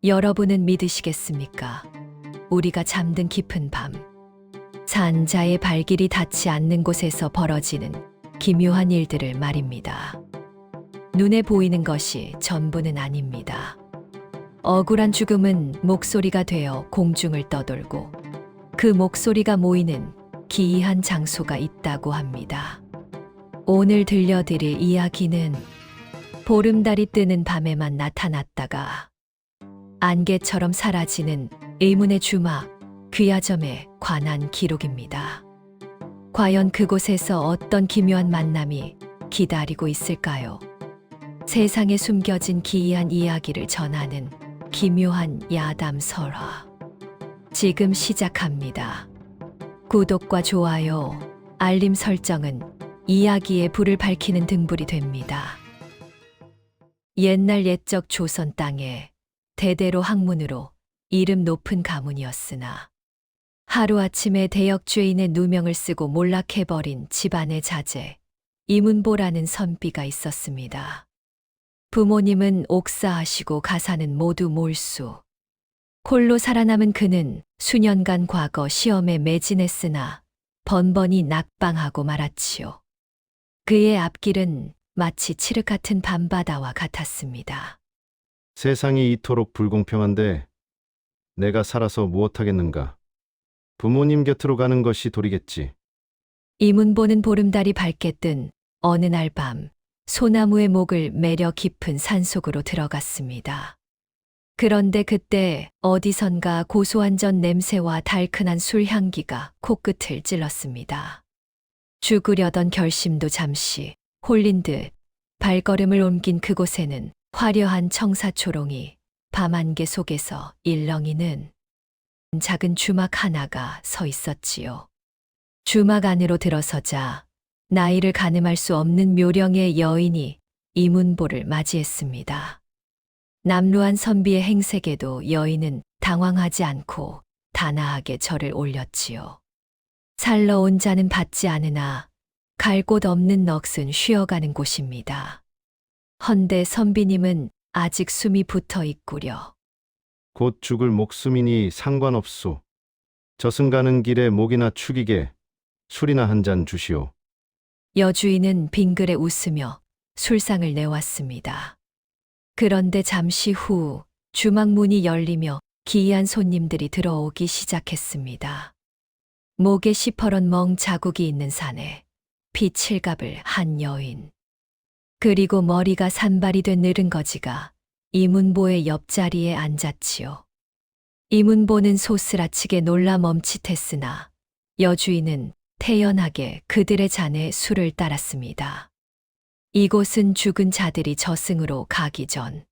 여러분은 믿으시겠습니까? 우리가 잠든 깊은 밤, 산자의 발길이 닿지 않는 곳에서 벌어지는 기묘한 일들을 말입니다. 눈에 보이는 것이 전부는 아닙니다. 억울한 죽음은 목소리가 되어 공중을 떠돌고 그 목소리가 모이는 기이한 장소가 있다고 합니다. 오늘 들려드릴 이야기는 보름달이 뜨는 밤에만 나타났다가 안개처럼 사라지는 의문의 주막, 귀야점에 관한 기록입니다. 과연 그곳에서 어떤 기묘한 만남이 기다리고 있을까요? 세상에 숨겨진 기이한 이야기를 전하는 기묘한 야담 설화. 지금 시작합니다. 구독과 좋아요, 알림 설정은 이야기의 불을 밝히는 등불이 됩니다. 옛날 옛적 조선 땅에 대대로 학문으로 이름 높은 가문이었으나 하루아침에 대역죄인의 누명을 쓰고 몰락해버린 집안의 자제, 이문보라는 선비가 있었습니다. 부모님은 옥사하시고 가사는 모두 몰수. 홀로 살아남은 그는 수년간 과거 시험에 매진했으나 번번이 낙방하고 말았지요. 그의 앞길은 마치 칠흑 같은 밤바다와 같았습니다. 세상이 이토록 불공평한데 내가 살아서 무엇하겠는가? 부모님 곁으로 가는 것이 도리겠지. 이문보는 보름달이 밝게 뜬 어느 날 밤 소나무의 목을 매려 깊은 산속으로 들어갔습니다. 그런데 그때 어디선가 고소한 전 냄새와 달큰한 술 향기가 코끝을 찔렀습니다. 죽으려던 결심도 잠시 홀린 듯 발걸음을 옮긴 그곳에는 화려한 청사초롱이 밤안개 속에서 일렁이는 작은 주막 하나가 서 있었지요. 주막 안으로 들어서자 나이를 가늠할 수 없는 묘령의 여인이 이문보를 맞이했습니다. 남루한 선비의 행색에도 여인은 당황하지 않고 단아하게 절을 올렸지요. 살러 온 자는 받지 않으나 갈 곳 없는 넋은 쉬어가는 곳입니다. 헌데 선비님은 아직 숨이 붙어 있구려. 곧 죽을 목숨이니 상관없소. 저승 가는 길에 목이나 축이게 술이나 한 잔 주시오. 여주인은 빙그레 웃으며 술상을 내왔습니다. 그런데 잠시 후 주막 문이 열리며 기이한 손님들이 들어오기 시작했습니다. 목에 시퍼런 멍 자국이 있는 산에 피칠갑을 한 여인. 그리고 머리가 산발이 된 느른 거지가 이문보의 옆자리에 앉았지요. 이문보는 소스라치게 놀라 멈칫했으나 여주인은 태연하게 그들의 잔에 술을 따랐습니다. 이곳은 죽은 자들이 저승으로 가기 전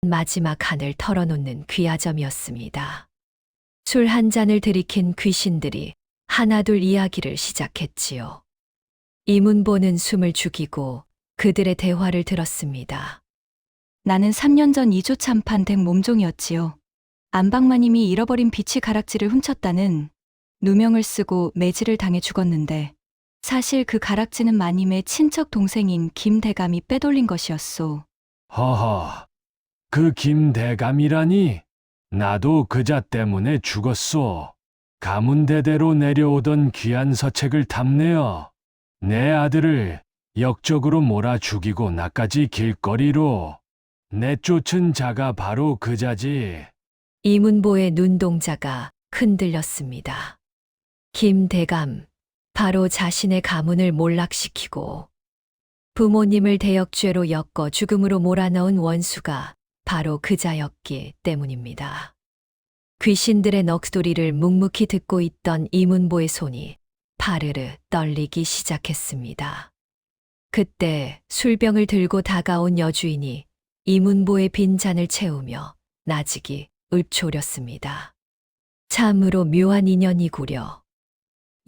마지막 한을 털어놓는 귀야점이었습니다. 술 한 잔을 들이킨 귀신들이 하나둘 이야기를 시작했지요. 이문보는 숨을 죽이고 그들의 대화를 들었습니다. 나는 3년 전 이조 참판 된 몸종이었지요. 안방마님이 잃어버린 비치 가락지를 훔쳤다는 누명을 쓰고 매질을 당해 죽었는데 사실 그 가락지는 마님의 친척 동생인 김대감이 빼돌린 것이었소. 허허, 그 김대감이라니? 나도 그자 때문에 죽었소. 가문대대로 내려오던 귀한 서책을 탐내어 내 아들을 역적으로 몰아 죽이고 나까지 길거리로 내쫓은 자가 바로 그자지. 이문보의 눈동자가 흔들렸습니다. 김대감, 바로 자신의 가문을 몰락시키고 부모님을 대역죄로 엮어 죽음으로 몰아넣은 원수가 바로 그자였기 때문입니다. 귀신들의 넋소리를 묵묵히 듣고 있던 이문보의 손이 파르르 떨리기 시작했습니다. 그때 술병을 들고 다가온 여주인이 이문보의 빈 잔을 채우며 나직이 읊조렸습니다. 참으로 묘한 인연이구려.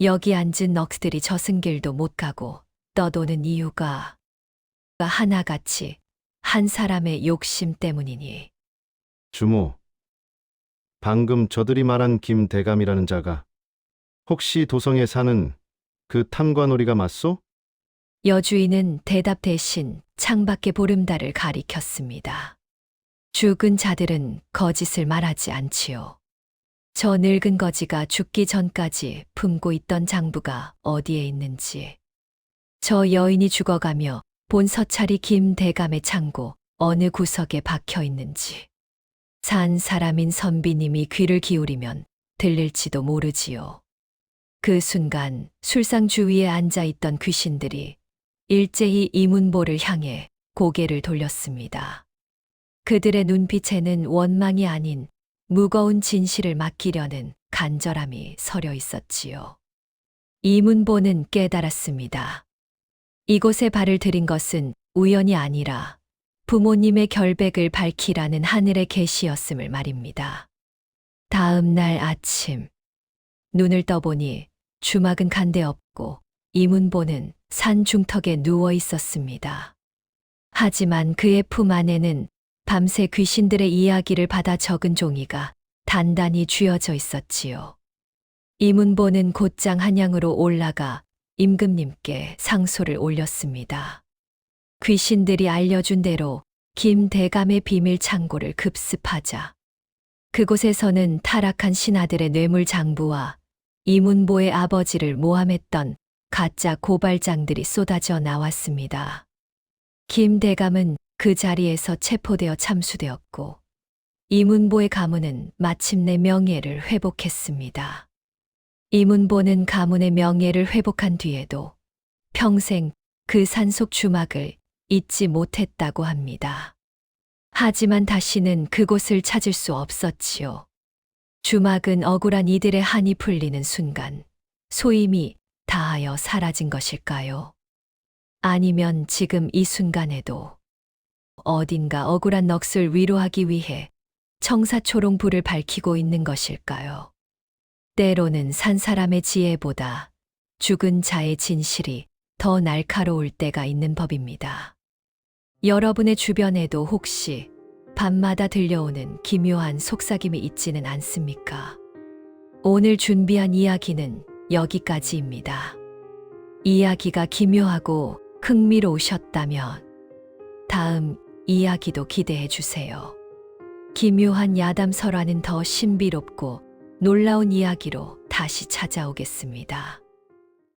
여기 앉은 넋들이 저승길도 못 가고 떠도는 이유가 하나같이 한 사람의 욕심 때문이니. 주모, 방금 저들이 말한 김대감이라는 자가 혹시 도성에 사는 그 탐관오리가 맞소? 여주인은 대답 대신 창밖의 보름달을 가리켰습니다. 죽은 자들은 거짓을 말하지 않지요. 저 늙은 거지가 죽기 전까지 품고 있던 장부가 어디에 있는지, 저 여인이 죽어가며 본 서찰이 김대감의 창고 어느 구석에 박혀 있는지, 산 사람인 선비님이 귀를 기울이면 들릴지도 모르지요. 그 순간 술상 주위에 앉아 있던 귀신들이 일제히 이문보를 향해 고개를 돌렸습니다. 그들의 눈빛에는 원망이 아닌 무거운 진실을 맡기려는 간절함이 서려 있었지요. 이문보는 깨달았습니다. 이곳에 발을 들인 것은 우연이 아니라 부모님의 결백을 밝히라는 하늘의 계시였음을 말입니다. 다음 날 아침, 눈을 떠보니 주막은 간데 없고 이문보는 산 중턱에 누워 있었습니다. 하지만 그의 품 안에는 밤새 귀신들의 이야기를 받아 적은 종이가 단단히 쥐어져 있었지요. 이문보는 곧장 한양으로 올라가 임금님께 상소를 올렸습니다. 귀신들이 알려준 대로 김대감의 비밀 창고를 급습하자 그곳에서는 타락한 신하들의 뇌물 장부와 이문보의 아버지를 모함했던 가짜 고발장들이 쏟아져 나왔습니다. 김대감은 그 자리에서 체포되어 참수되었고 이문보의 가문은 마침내 명예를 회복했습니다. 이문보는 가문의 명예를 회복한 뒤에도 평생 그 산속 주막을 잊지 못했다고 합니다. 하지만 다시는 그곳을 찾을 수 없었지요. 주막은 억울한 이들의 한이 풀리는 순간 소임이 다하여 사라진 것일까요? 아니면 지금 이 순간에도 어딘가 억울한 넋을 위로하기 위해 청사초롱 불을 밝히고 있는 것일까요? 때로는 산 사람의 지혜보다 죽은 자의 진실이 더 날카로울 때가 있는 법입니다. 여러분의 주변에도 혹시 밤마다 들려오는 기묘한 속삭임이 있지는 않습니까? 오늘 준비한 이야기는 여기까지입니다. 이야기가 기묘하고 흥미로우셨다면 다음 이야기도 기대해 주세요. 기묘한 야담설화는 더 신비롭고 놀라운 이야기로 다시 찾아오겠습니다.